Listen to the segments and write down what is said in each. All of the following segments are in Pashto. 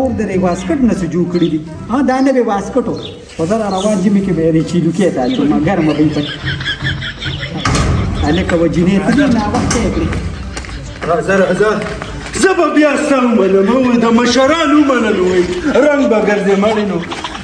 اور د واسکټ نه څه جوړ کړي دي دا نه به واسکټ و خو زه را روان ژمي کې به یې چیلو کې ته اچوم ګرمه به یې پکې هلکه وجینې ته دي ناوخته یې کړي راځه زه به بیا ستا ومنم او د مشرانو ومنل وایي رنګ به ګرځې مړې نو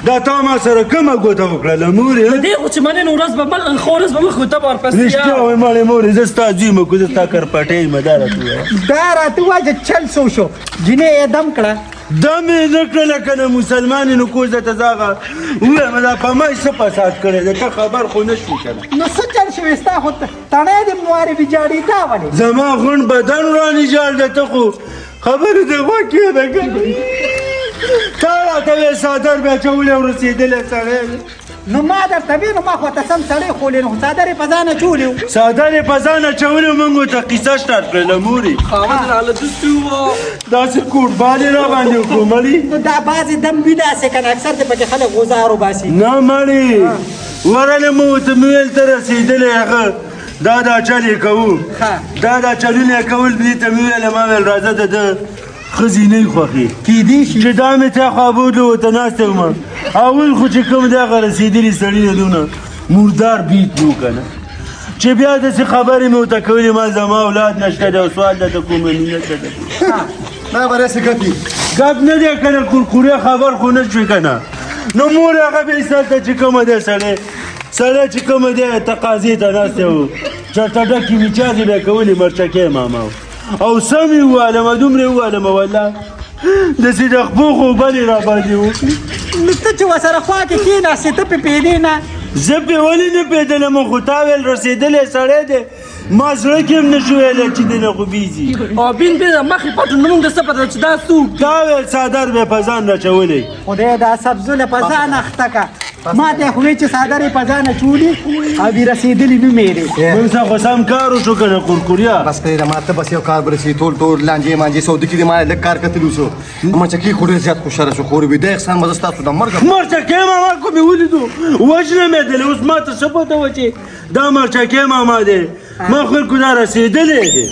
دا تا ما سره کومه ګوته وکړله مورې دې خو چې منې نو ورځ به خو ورځ به مخ ته به ورپسې رښتیا وایي مړې مورې زه ستا زوی م کو زه ستا کرپټۍ یم دا راته ووایه دا راته ووایه چې چل څو شو جینۍ یې دم کړه دم یې نه کړله که نه مسلمان یې نو کوزه ته زه هغه ووایم دا په ما یې څه فساد کړی دی ته خبر خو نه شوې که نه نو څه چل شوې ستا خو تڼۍ دې موارې ویجاړې دا ولې زما غونډ بدن رانیجاړ دی ته خو خبرې د غوږ کېده که تا راته وې څادر بیا اچولی او رسېدلی سړی نو ما درته وې نو ما خو ته سم سړی خولې نو څادر یې په ځان اچولی و څادر یې په ځان اچولی و موږ ورته قیصه سټارټ کړله مورې خاوند راله دستي وو داسې کوټبال یې راباندې وکړو مړي نو دا بعضې دم وي داسې که نه اکثر دې پکې خلک غوزار وباسي نه مړي ورله مو ورته مې ویل ته رسېدلی هغه دا چل یې کوو دا چلونه یې کول دې ته مې ویله ما ویل راځه د ده ښځې نه یې خوښې کیدی شي چې دا مې تا خوا بوتلو ورته ناستی وم اول خو چې کوم دی هغه رسېدلي سړي نه دونه مردار بیت و که نه چې بیا داسې خبرې مې ورته کولې ما زما اولاد نشته دی او سوال درته کوم مینه څه ده دا به داسې ګپ ګپ نه دی که نه کورکورې خبر خو نه شوې که نه نو مور هغه بیا ایستل چې کومه دی سړی چې کومه دی تقاضې ته ناستی و چېرته ډکې میچازې به یې کولې مرچکې ماما او سم یې ووالمه دومره یې ووالمه والله داسې د خپو خوبل یې راباندې وکړي نو ته چې ورسره خوا کې کښېناستې ته پې پوهېدې نه زه پې ولې نه پوهېدلم خو تا ویل رسېدلی سړی دی ما زړه کې هم نه شو ویلی چې دی نه خو بیځي او بین مخې پټو نه مونږ ته څه پته چې دا څوک تا ویل څادر به یې په ځان راچولی خدای دا سبزونه په ځان اخته که ما ته خو وی چې څادر یې په ځان اچولي او بې رسېدلي نه مېرې موږ سره خو سم کار وشو که نه کورکوریا بس پرېږده ما ته بس یو کار برسي ټول لانجې مانجې سودې کې دې ما لږ کار کتلی شو مچکې خو ډېر زیات خوشحاله شو خو ویده احسان به زه ستاسو د مرګه مرچکې ماما خو مې ولیدو وژنه مې دلی اوس ما ته څه پته وه چې دا مرچکې ماما دی ما خلکو دا رسېدلی دی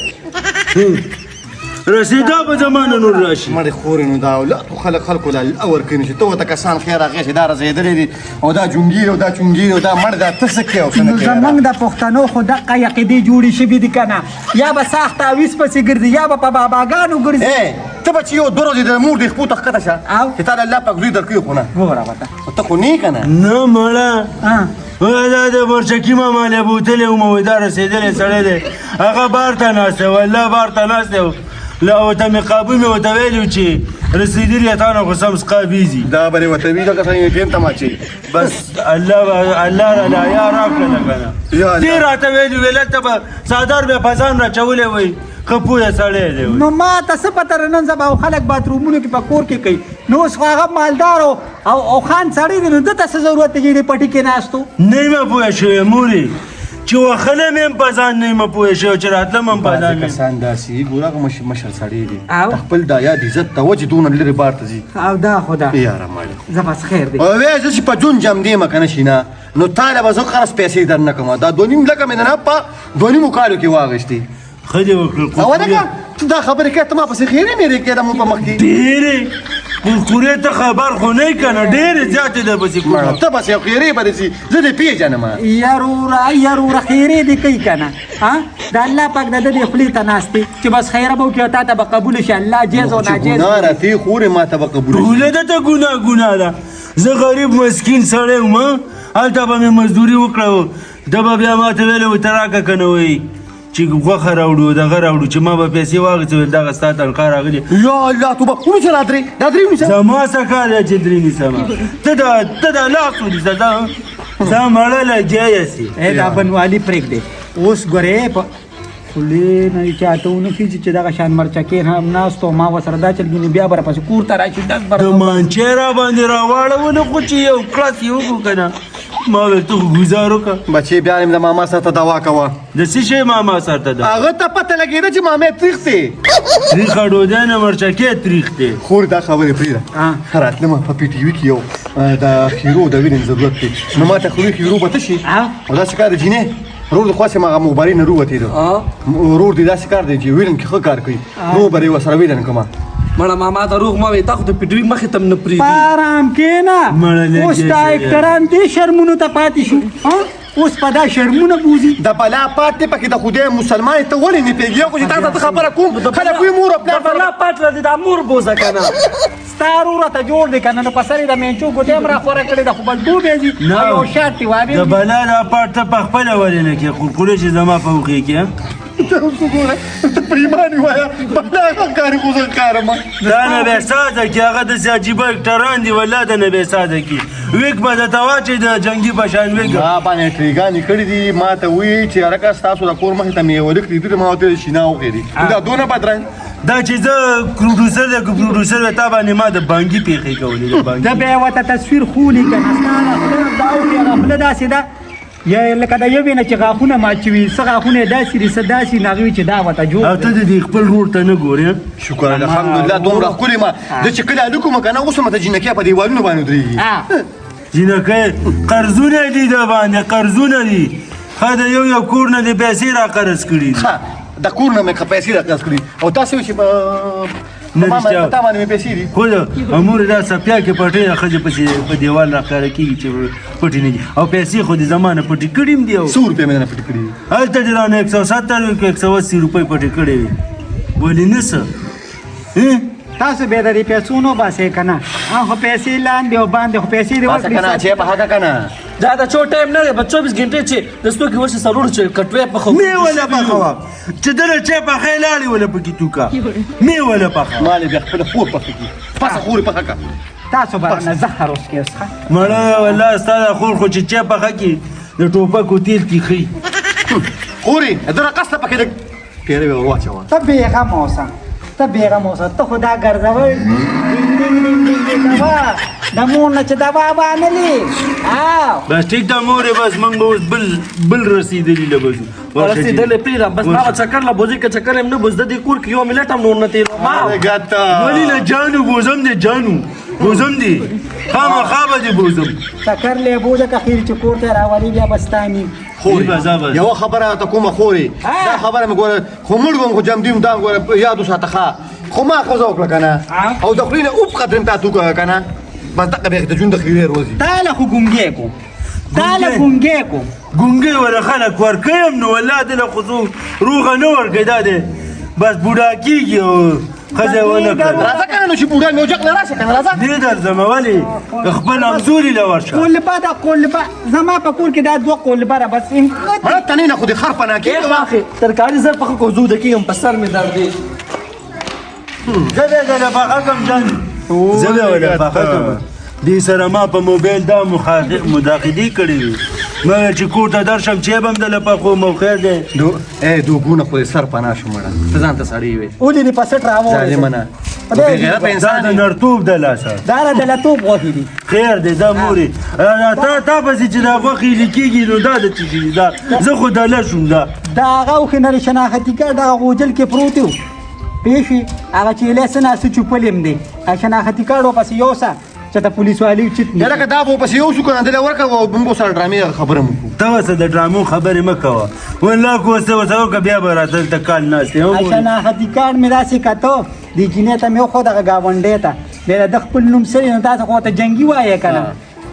رسېدا به زمانه نور راشي مړې خورې نو دا اولاد خو خلکو له الله ورکوي نو چې ته ورته کسان خیر هغې چې دا رسېدلی دي او دا جونګیر او دا چونګیر او دا مړ دا ته څه کوې او څه نه کوې زموږ د پښتنو خو دقه عقیدې جوړې شوي دي که نه یا به ساخت تعویض پسې ګرځي یا به په باباګانو ګرځي ته به چې یو دوه ورځې د مور دې خپو ته ښکته شه چې تا د الله پاک زوی درکوي خو نه ګوره به ته خو نه یې که نه نه مړه دا د مرچکي ماما له بوتلی وم وایي دا رسېدلی سړی دی هغه بار ته ناستی والله بار ته ناستی لا ورته مې قابو مې ورته ویلي چې رسېدلي تا نه خو سم سقا بیځي دا به دې ورته وي ځکه څنګه ټیم ته ماچوي بس الله راله حیا راکړله که نه دې راته ویلي ویل هلته به څادر به یې په ځان راچولی وایي ښه پوهه سړی دی نو ما ته څه پته نن سبا خلک باترومونو کې په کور کې کوي نو اوس خو هغه مالدار او خان سړی دی نو ده ته څه ضرورت دی چې پټي کې ناست و نه یم پوهه شوې مورې چې وخلی مې هم په ځان نه یم پوهه شوی چې راتلم هم په ځان کسان داسې ګوره هغه مشر سړی دی خپل دا یاد عزت ته و چې دونه لرې بار ته ځي او دا خو دا یاره مالک زه بس خیر دی او وی زه چې په جون جم دیمه که نه شي نه نو تا له به زه قرض پیسې در نه کوم دا 2.5 لکه مې نه په 2.5 کالو کې واغېستې ښه دې وکړل او نه ته دا خبرې کوې ته ما پسې خیرې مېرې کېده مو په مخ کې ډېرې کورکورې ته خبر خو نه یې که نه ډېرې زیاتې درپسې کوم ته بس یو خیرې به دې زه دې پېژنم یروره خیرې دې کوي که نه د الله پاک د ده دې خولې ته ناست دی چې بس خیره به وکړي او تا ته به قبوله شي الله جیز او ناجیز ګناه راتې خورې ما ته به قبوله شي ټوله ده ته ګناه ده زه غریب مسکین سړی وم هلته به مې مزدوري وکړه ده به بیا ما ته ویلی و ته راکړه که نه وایي چې غوښه راوړو دغه راوړو چې ما به پیسې واخیستې ویل دغه ستا تنخوا راغلې یا الله توبه ونیسه دا درې ونیسه زما څه کار دی چې درې نیسمه ته د لاس ونیسه زه مړه لګیا یسې دا بنوالي پرېږدې اوس ګورې په خولې نه یې چاته ونه خېږي چې دغه شان مرچکې هم ناست و ما ورسره دا چل کېږي نو بیا به راپسې کور ته راشي د مانچې راباندې راواړونه خو چې یو کړس یې وکړو که نه ما ویل ته خو ګزار وکړه بچې بیا د ماما سره ته دوا کوه د څه شی ماما سره ته دوا هغه ته پته لګېده چې مامې تریخ دی تریخه ډوډۍ نه مرچکې تریخ دی خور دا خبرې پرېږده راتلمه په پي ټي وي کې یو د خیرو د وینې ضرورت دی نو ما ته خو خیرو به تشي او داسې کار دی جینې رور د خواست هغه مخبري نه رووتېده ورور دې داسې کار دی چې ویلن کې ښه کار کوي نو به یې ورسره ویلن کومه مړه ماما ته روغ ما وې تا خو د پیټوي مخې ته نه پرېږدي پارام کېنه مړه لږ اوس تا یې اکټران دې شرمونو ته پاتې شو اوس په دا شرمونه بوزي د بلا پاتې پکې د خدای مسلمان ته ولې نه پیږي خو چې تاسو ته خبره کوم خلک وي مور خپل د بلا پات را دي دا مور بوزه که نه ستا وروره ته جوړ دی که نه نو په سر یې د مینچو ګوتې هم راخوره کړې ده خو بل ډوبې ځي او یو شاټ یې د وابې بلا دا پاټ ته په خپله ولې نه کې قرقورې چې زما په وښې کې ته پریمانې وایه بلا کاري خو زه کارم دا نه بې ساده کې هغه داسې عجیبه اکټران دي والله د نه بې ساده کې ویګ به درته واچوي د جنګي په شان ویګ ما باندې ټریګانې کړي دي ما ته وایي چې هرکه ستاسو د کور مخې ته مې ورک دي ما ورته شینا وغېري دا دونه بدرنګ دا چې زه پروډوسر دی که پروډوسر وی تا باندې ما د بانګي پیښې کولې د بانګي ده بیا ورته تصویر خولي که نه ستا د خوله دا اوښې هغه خوله داسې ده یا لکه د یوې نه چې غاښونه ماچوي څه غاښونه یې داسې دي څه داسې نو هغې چې دا ورته جوړ او ته د دې خپل رور ته نه ګورې شکر الحمدلله دومره ښکلې ما زه چې کله هلوک وم که نه اوس هم ته جینکۍ په دیوالونو باندې ودرېږي جینکۍ قرضونه دي د باندې قرضونه دي ښه د یو کور نه دې پیسې را قرض کړي دي د کور نه مې پیسې راقرض کړي او تاسې وایي چې نه په رښتیا تا باندې مې پیسې دي خو د امور دا څپیا کې پټې ښځې پسې په دیوال راښکاره کېږي چې پټې نه دي او پیسې خو د زمانه پټې کړي هم دي او 100 روپۍ مې نه پټې کړي دي هلته دې رانه 170 که 180 روپۍ پټې کړې وي ولې نه څه تاسو بیا د دې پیسو نه باسئ که نه خو پیسې لاندې او باندې خو پیسې دې باسه که نه چې په حقه که نه دا د چو ټایم نه دی په 24 غنټې چې د ستوکې ورشي سرور چې کټوې پخو مې ولا پخوه چې دله چې پخې لاړې ولا پکې توکه مې ولا پخوه ما لې بیا خپله خور پخه کړي پسه خورې پخه کړه تاسو به رانه زهر اوس کې اوس ښه مړه والله ستا د خور خو چې چا پخه کړي د ټوپکو تیل تیخي خورې دره قصده پکې د پیره به واچوه ته بېغمه اوسه ته بېغمه اوسه ته خو دا ګرځول د مور نه چې دوا وانلې بس ټیک ده مورې بس موږ به اوس بل رسېدلي له بزو رسېدلې پرېږدم بس ما به چکر له بوځي که چکر یم نه بوز د دې کور کې یو ملټ هم نور نه تېرو ما ولې نه جانو بوزم دی جانو بوزم دی خامخا به دې بوزم چکر لی بوځه که خیر چې کور ته راولي بیا به ستا ني خورې یوه خبره ته کومه خورې دا خبره مې ګوره خو مړ وم خو جمدي دا ګوره یاد وساته ښه خو ما ښځه وکړه که نه او د خولې نه اوب قدرم تا توکه که نه بس دقه بیا د ژوند د خیرې روزي تا له خو ګونګې کوم تا له ګونګې کوم ګونګې ولا خلک ورکویم نو والله دې له خو روغه نه ورکوي دا دی بس بوډا کېږي او ښځه یې ونه کړه راځه که نه نو چې بوډا مې اوجق نه راشه که نه راځه دې درځم ولې خپل همزولي له ورشه قلبه ده قلبه زما په کور کې دا دوه قلبه ده بس مړه تنې نه خو دې خر پناه کېږي واخې ترکاري زر پخه کو زو د کېږم په سر مې درد دی زه به دله پخه کړم جان زه به وله پخه کړم دې سره ما په موبایل دا مداخلې کړې وي مګر چې کور ته درشم چې به هم دله پخو موخیر دی دوګونه خو دې سر پناه شو مړه ته ځان ته سړی وې ولې دې په سټ راوړې ظالمه نه بېغیرته دا انسان د نرتوب د لاسه دا را د لتوب غوښې دي خیر دی دا مورې تا پسې چې دا غوښې لیکېږي نو دا د څه شي دا زه خو دله شوم دا دا هغه اوښې نه د شناختي کارډ هغه غوجل کې پروت و پوه شوې هغه چې ایلی څه ناسته چوپل یم دی هغه شناختي کارډ ورپسې یوسه چې د پولیس والي چت نه لکه دا به پسې یو شو که نه دله ورکړه او موږ سره ډرامې خبره مو کوو ته ورسه د ډرامو خبرې مه کوه والله که ورسه وکړه بیا به راته دلته کال ناست یم شناختي کارډ مې داسې کته دې جینۍ ته مې وښود هغه ګاونډۍ ته بیا د خپل نوم سړي نو تاسو خو ورته جنګي وایې که نه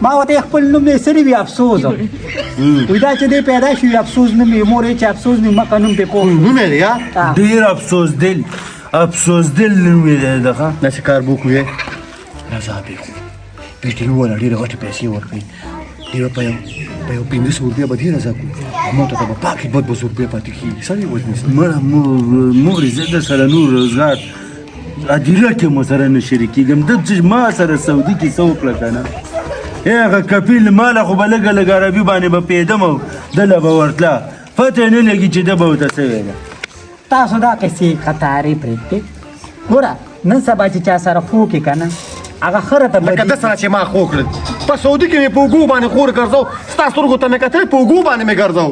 ما ورته خپل نوم یې سړي وي افسوس وایي دا چې دی پیدا شوي افسوس نوم یې مور یې چې افسوس نوم مکه نوم پرې پوه نوم یې دی یا ډېر افسوس دل نوم یې دی دغه داسې کار به وکړو راځه بېخو پیټي وواله ډېرې غټې پیسې ورکړي ډېره په یو 500 روپۍ به ډېره زه کړو ما ته به پاکې 200 روپۍ پاتې کېږي سړی وژني مړه مورې زه در سره نور روزګار ادیره کې مو سره نه شریکېږم د چې ما سره سعودي کې څه وکړه که نه هغه کپیل ماله خو به لږه لږ عربي باندې به پوهېدم او دله به ورتله پته یې نه لګي چې ده به ورته څه ده تاسو دا قصې قطارې پرېږدئ ګوره نن سبا چې چا سره خو کې که نه هغه خره ته لکه ده سره چې ما خو کړل په سعودي کې مې په اوږو باندې خور ګرځو ستا سترګو ته مې کتل په اوږو باندې مې ګرځو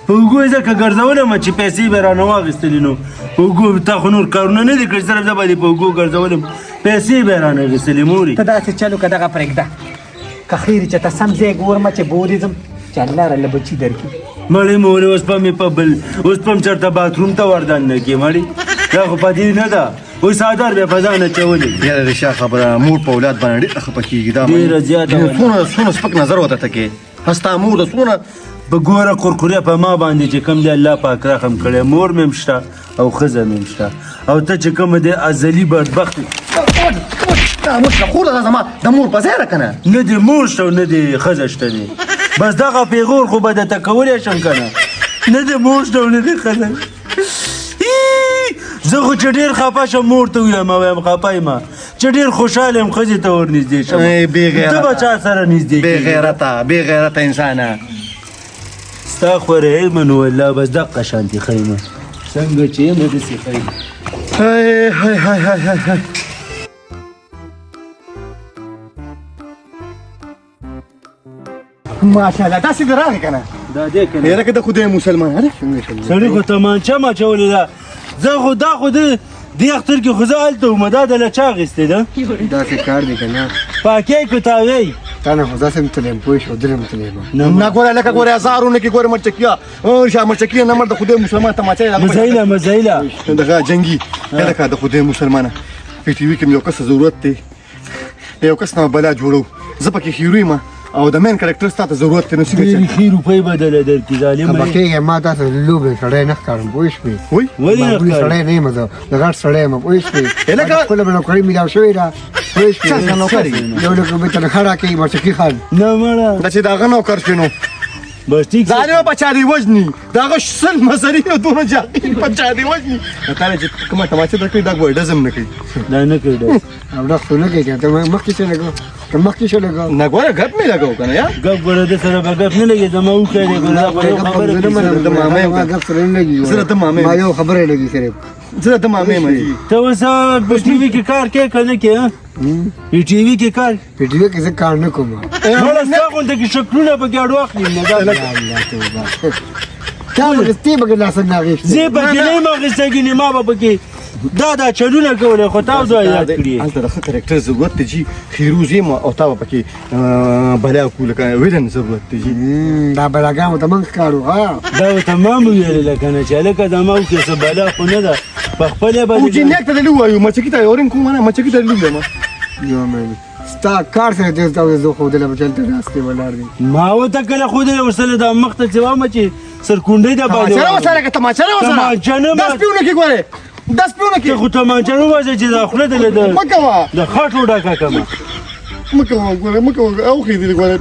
په اوږو یې ځکه ګرځولم چې پیسې به رانه واخېستلې نو په اوږو تا خو نور کارونه نه دي کړي صرف زه به دې په اوږو ګرځولم پیسې به یې رانه اخېستلې مورې ته داسې چلو که دغه پرېږده که خیر چې ته سم ځای ګورمه چې بوریزم چې الله راله بچي درکړي مړې مورې اوس به مې په بل اوس به هم چېرته باتروم ته وردن نه کړې مړې دا خو په دې نه ده وای څادر به په ځان اچولې یاره رشا خبره مور په اولاد باندې ډېره خفه کېږي دا ډېره زیاته څونه سپک نظر ورته ته کې هستا مور د څونه په ګوره قرقورې په ما باندې چې کوم دی الله پاک رحم کړی مور مې هم شته او ښځه مې هم شته او ته چې کومه دی ازلي بدبخت خور ده زما د مور په ځای ده که نه نه دی مور شته او نه دی ښځه شته دی بس دغه پیغور خو به درته کولی شم که نه نه دی مور شته او نه دی ښځه زه خو چې ډېر خفه شم مور ته ویم وایم خفه یم چې ډېر خوشحال یم ښځې ته ور نږدې شم ته به چا سره نږدې بې غیرته انسانه ستا خوره منو والله بس دقه شانتي خیمه څنګه چې یم داسې خیمه ماشاءالله داسې دې راغی که نه دا دی که نه یاره که د خدای مسلمان هله سړي خو تمانچه مه اچولې ده زه خو دا خو دې اختر کې خو زه هلته وم دا د له چا اخیستې ده داسې کار دی که نه پاکۍ که تاوی تا نه خو داسې هم تللی یم پوه شو دلې هم تللی یم نه ګوره لکه ګوره هزارونه کې ګوره مرچکیه شاه مرچکیه نه مړ د خدای مسلمان تماچه مزایله مزایله دغه جنګي لکه د خدای مسلمانه په ټي وي کې مې یو کس ضرورت دی یو کس نه بلا جوړو زه پکې هیرو یم او د مین کرکټر ستا ته ضرورت دی نو څنګه ډېرې ښې روپۍ بدله درکړي ظالمه خفه کېږې ما تاسې لوبې سړی نه ښکارم پوه شوې وای ولې نه معمولي ښکاري سړی نه یم زه د غټ سړی یم پوه شوې لکه- خپله به نوکري میلاو شوې ده پوه شوې چا سره نوکري؟ یو لک روپۍ تنخوا راکوي مرچکي خان نه مړه دا چې د هغه نوکر شوې نو بس ټیک شو. ظالمه په چا دې وژني د هغه سل مزري او دونه جاقي په چا دې وژني تا نه چې کومه تماچه درکړي دا ګوره ډزم نه کوي دا نه کوي دا او ډخ خو نه کوي که ته مخکې څه لګو که مخکې څه لګو نه ګوره ګپ مې لګاو که نه یا ګپ ګوره د سره به ګپ نه لګي زما وښی دی ګوره دا خو یو خبره کوي. د مامې یم ما ګپ سره نه لګي زه د مامې یم. ما یو خبره لګي صرف زه د مامې یم ته اوس په ټي وي کې کار کوې که نه کوې په ټي وي کې کار په ټي وي کې زه کار نه کوم مړه ستا غونته کې شکلونه پکې اډ واخلي نو دا الله توبه تا به تی به لاس نه غیشت زه پکې نه یم اخیستی ګینې ما به پکې دا چلونه کولی خو تا دا یاد کړي هلته د ښه کرکټر ضرورت دی چې خیروز یم او تا به پکې بلا وکړو لکه ویلن ضرورت دی چې دا بلاګانو ته موږ ښکارو ها دا ورته ما مې ویلله که نه چې هلکه دا ما وکړې څه بلا خو نه ده په خپله او باندې جنیک ته دلې ووایو مچکي ته اورین کوم نه مچکي ته دلې ووایم یو مې ستا کار سره دې تا زه خو دلته چلته راستې ولاړ دي ما ورته کله ښودلی ورسره دا مخ ته چې وامه چې سرکونډۍ ده باندې تماچه وسره که تماچه وسره تماچه نه داس پیونه کې ګوره داس پیونه ته کې خو تمانچه نه وځه چې دا خوله دله د مکوه د خاټو ډکه کمه مکوه ګوره مکوه او خې دې ګوره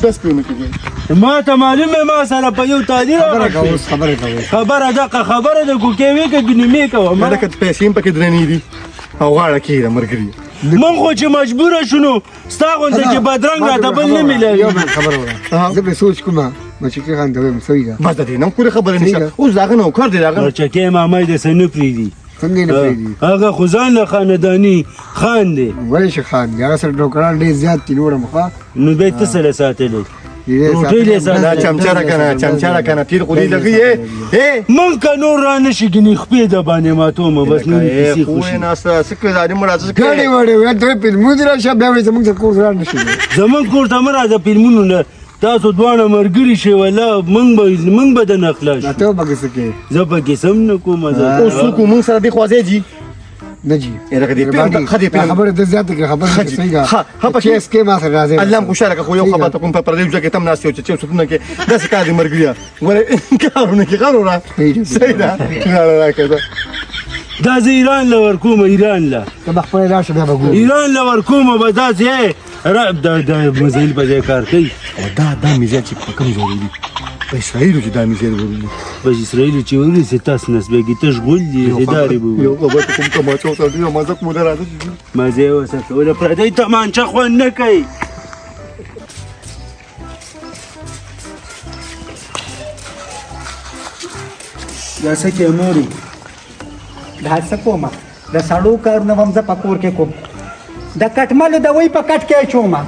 داس پیونه کې ګوره ما ته معلومه ما سره په یو تعدیر خبره کوو خبره کوو خبره دقه خبره د کوکې وې که ګنیمې کوه ما لکه پیسې هم پکې درنې دي او غاړه کې ده مرګري من خو چې مجبوره شونو ستا غونته چې بدرنګ راته بل نه یو میلاوي من خبره وره زه به سوچ کومه مچکي خان ته وایم صحیح ده بس د دې نم کومه خبره نشته اوس داغه نو کار دی داغه مرچکې مامای د څه نه پرېږدي څنګه نه پرېږدي هغه خو ځان له خانداني خان دی ولې شه خان دی هغه سره نوکران ډېر زیات دي نور مخه نو بیا ته سره ساتلی روټۍ دې دا ساتلی چمچه را کنه چمچه را کنه تیر خو دې لګي اے من که نور را نشي ګنې خپې د باندې ماتومه بس نور کیسې خو خوشي نه سکه زاري مړه څه ګاډي وړي وې ته فلمونه راشه بیا وې زموږ د کور سره نشي زمون کور ته مه راځه فلمونو نه تاسو دواړه ملګري شئ والله موږ به د نه خلاص دا ته به څه کې زه پکې سم نه کوم او سوکو مون سره دی خوازې جی نه جی لکه دې پیغام خدي پیغام خبره د زیات کې خبره صحیح ده ها په چې اس کې ما سره راځي الله مشارکه خو یو خبره کوم په پردیو ځکه تم ناس یو چې څه کې داسې کار دي مرګریا ګوره کارونه کې کارو را صحیح ده را کړه دا زه ایران له ورکوم ایران له ته خپل راشه بیا وګورې ایران له ورکوم به داسې رب دا مزایل په ځای کار کوي او دا میزه چې په کوم ځای دی په اسرائیل کې دا میزه ورولي په اسرائیل چې ورسې تاسو نسبګي ته شغول دي ادارې به یو خبر کوم تماچو سره دی مازه کوم راځي مزه وسه ولا پردی تمانچه خو نه کوي دا څه کې موري دا څه کومه د سړو کارونه هم زه په کور کې کوم د کټملو د وی په کټ کې چومه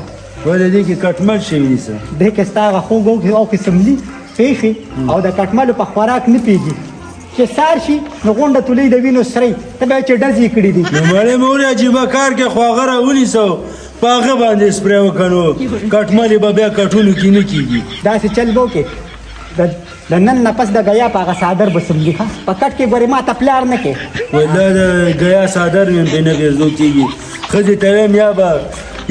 ولې دې کې کټمل شوي دي څه دې کې ستا هغه خوږ او قسملي پیښې او د کټملو په خوراک نه پیږي چې سار شي نو غونډه تولې د وینو سرې ته بیا چې ډزې کړي دي نو مړې مورې عجیبه کار کې خو هغه راونیسو په هغه باندې سپری وکړو کټملې به بیا کټونو کې نه کېږي داسې چل به وکړې د نن نه پس د غیا په هغه صادر بسم لیکه په کټ کې ګورې ما ته پلار نه کې والله د غیا صادر مې به نه ګرځو کېږي ښځې ته وایم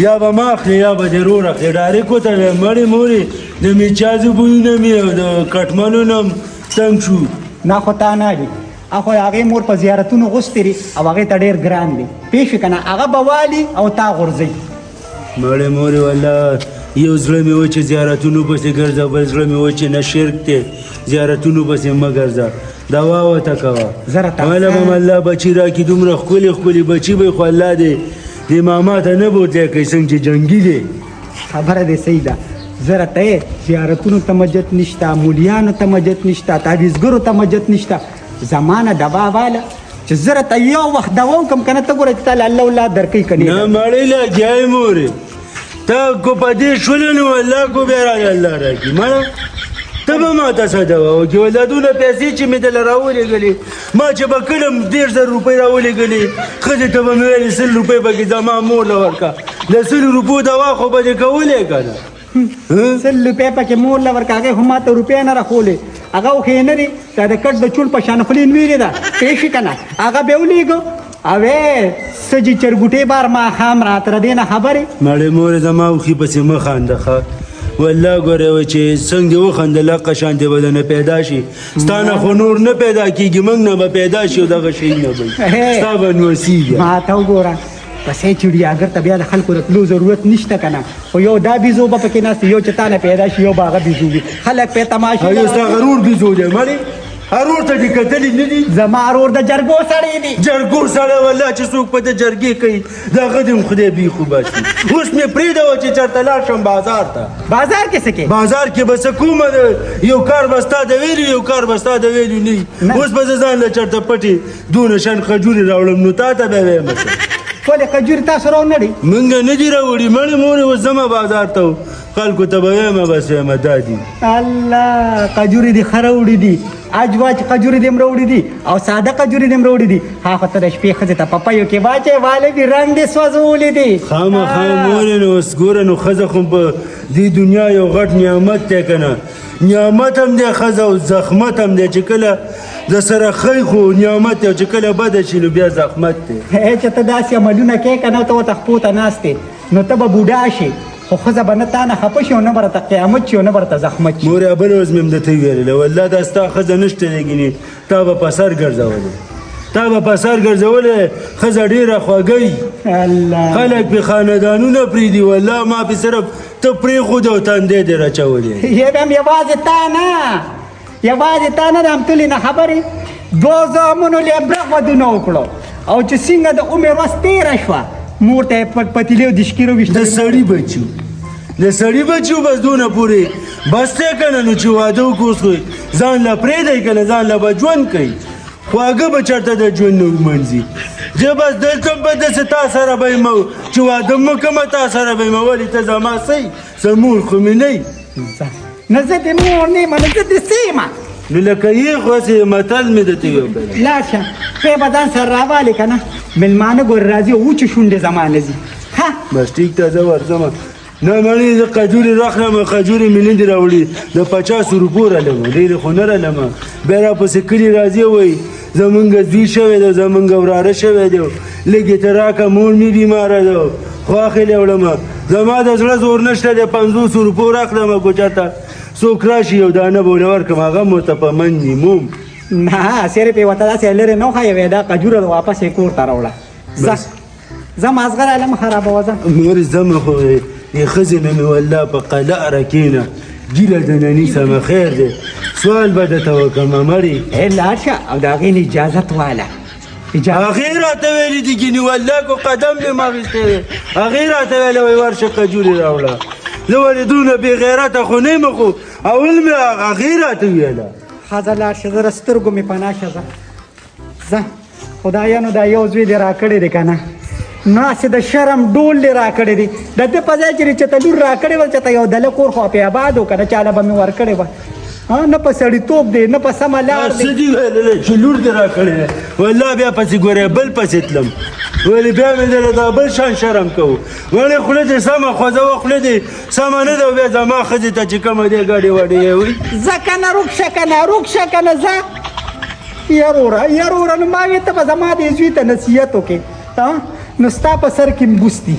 یا به ما اخلي یا به دې رور اخلي ډارې کوته وایم مړې مورې د میچازو بویونه مې او د کټمنو نه تنګ شو نه خو تا نه دي اخو هغې مور په زیارتونو غوستې دي او هغې ته ډېر ګران دی پوه شوې که نه هغه به والي او تا غورځوي مړې مورې والله یو زړه مې و چې زیارتونو پسې ګرځه بل زړه مې و چې نه شرک دی زیارتونو پسې مه ګرځه دوا ورته کوه زره ته مله به م الله بچي راکړي دومره ښکلي ښکلي بچي به یې خو الله دې ماما ته نه بوتلی کوي څنګه چې جنګي دی خبره دې صحیح ده زره ته زیارتونو ته مجت نشته مولیانو ته مجت نشته تعویزګرو ته مجت نشته زمانه دوا واله چې زره ته یو وخت دوا وکړم که نه ته ګوره چې تا له الله اولاد درکوي که نه مړې لګیا یې مورې ته کو په دې شولو نو والله کو بیا راله الله راکړي مړه ته به ما ته څه دوا وکړې ولادونه پیسې چې مې دله راولېږلې ما چې به کله 1,000 روپۍ راولېږلې ښځې ته به مې ویلې 100 روپۍ پکې زما مور له ورکړه د 100 روپو دوا خو به دې کولې که نه 100 روپۍ پکې مور له ورکړه هغې خو ما ته روپۍ نه راښولې هغه خو یې نه دي دا د کټ د چول په شان خولې نویرې ده پوه شوې که نه هغه به ولېږو اوې سجی چرګوټې بار ماښام را تر دې نه خبرې مړې مورې زما وښي پسې مه خانده ښه والله ګوره وای چې څنګه دې وخندل هغه شان دې به نه پیدا شي ستا نه خو نور نه پیدا کېږي موږ نه به پیدا شي او دغه شی نه به ستا به نوسېږي ما ته وګوره پسې چړیاګر ته بیا د خلکو د تلو ضرورت نشته که نه خو یو دا بیزو به پکې ناست یو چې تا نه پیدا شي یو به هغه بیزو وي خلک پې تماشې یو ستا غرور بیزو دی مړې ارور ته دې کتلي نه دي زما ارور د جرګو سړی دی جرګو سړی والله چې څوک په د جرګې کوي د هغه دې هم خدای بیخو باسي اوس مې پرېږده وه چې چېرته لاړ شم بازار ته بازار کې څه کې بازار کې به څه کومه یو کار به ستا د ویلو یو کار به ستا د ویلو نه اوس به زه ځان له چېرته پټې دونه شان خجورې راوړم نو تا ته به ویمه ټولې کجورې تاسو راونړئ موږ نه دي راوړي مړې مورې اوس ځمه بازار ته خلکو ته به ویمه بس ویمه دا دي الله کجورې دې ښه راوړي دي اجواج کجورې دې هم راوړي دي او ساده کجورې دې هم راوړي دي هغه ته د شپې ښځې ته پپیو کې واچوې والی دي رنګ دې سوځولي دي خامخا مورې نو اوس ګوره نو ښځه خو په دې دنیا یو غټ نعمت دی که نه نعمت هم دی ښځه او زحمت هم دی چې کله د سره ښی خو نعمت دی او چې کله بده شي نو بیا زحمت دی چې ته داسې عملونه کوې که نه ته ورته خپو ته ناست نو ته به بوډا شي خو ښځه به نه تا نه خفه شي او نه به راته قیامت شي او نه به راته زحمت شي مورې بله ورځ مې هم درته ویلله والله دا ستا ښځه نشته دی ګینې تا به په سر ګرځولې تا به په سر ګرځولې ښځه ډېره خوږی خلک پې خاندانونه پرېږدي والله ما پې صرف ته پرېښود او تندی دې راچولې یې هم یوازې تا نه یوازې تا نه د همتلې نه خبرې دوه زامنو له برغ ودونه وکړو او چې څنګه د عمر ورځ تېره شوه مور ته یې پتیلې او دشکیرو د سړي بچو د سړي بچو بس دونه پورې بس دی که نه نو چې واده وکړو اوس خو ځان له پرېږدی که نه ځان له به ژوند کوي خواږه به چېرته د ژوند نه ومنځي زه بس دلته به داسې تا سره به یم چې واده مه کومه تا سره به یم ولې ته زما څه زه مور خو مې نه نه زه د مور نه یم نه زه د څه یم نو لکه یې خو هسې متل مې درته وکړی لاړ شه پې به ځان سره راوالې که نه مېلمانه ګورې راځي او وچې شونډې زما نه ځي ها بس ټیک ته زه ورځمه نه مړې زه کجورې راخلم کجورې مې نه دي راوړي د 50 روپو رالمه ډېرې خو نه رالمه بیا راپسې کلي راځي وایي زمونږ زوی شوی دی زمونږ وراره شوی دی لږې ته راکړه مور مې بیماره ده خواښې له وړمه زما د زړه زور نشته دی 50 روپو راخلمه کوچا ته څوک راشي یو دانه به ونه ورکړم هغه مو ته په من نیموم نه صرف یې ورته داسې لرې نه وښایې دا کجوره واپس یې کور ته راوړه ځه ځه مازغه راله مه خرابوه ځه مورې ځمه خو دې ښځې نه مې والله په قلعه کښېنه ګیله د ننیسمه خیر دی سوال به درته وکړمه مړې لاړ شه او د هغې نه اجازت واله هغې راته ویلي دي ګینې والله کو قدم مې ما اخیستی دی هغې راته ویله وایي ورشه کجورې راوړه زه ولې دونه بې غیرته خو نه یم خو اول مې هغې راته ویله ښځه لاړ شه زه د سترګو مې پناه شه ځه خدایانو دا یو زوی دې راکړی دی که نه ناسې د شرم ډول دې راکړی دی د ده په ځای چې چېرته لور راکړې وه چېرته یو دله کور خو پې آباد و که نه چاله به مې ورکړې وه ها نه په سړیتوب دی نه په سمه لار دی سدي ویلې چې لور دې راکړې والله بیا پسې ګورې بل پسې تلم ولې بیا مې دله دا بل شان شرم کوو ولې خوله دې سمه خوځوه خوله دې سمه نه ده بیا زما ښځې ته چې کومه دې ګاډې واډې یې وي ځه که نه روک شه که نه روک شه که نه ځه یروره نو ما وې ته به زما دې زوی ته نصیحت وکړې نو ستا په سر کې م بوس دي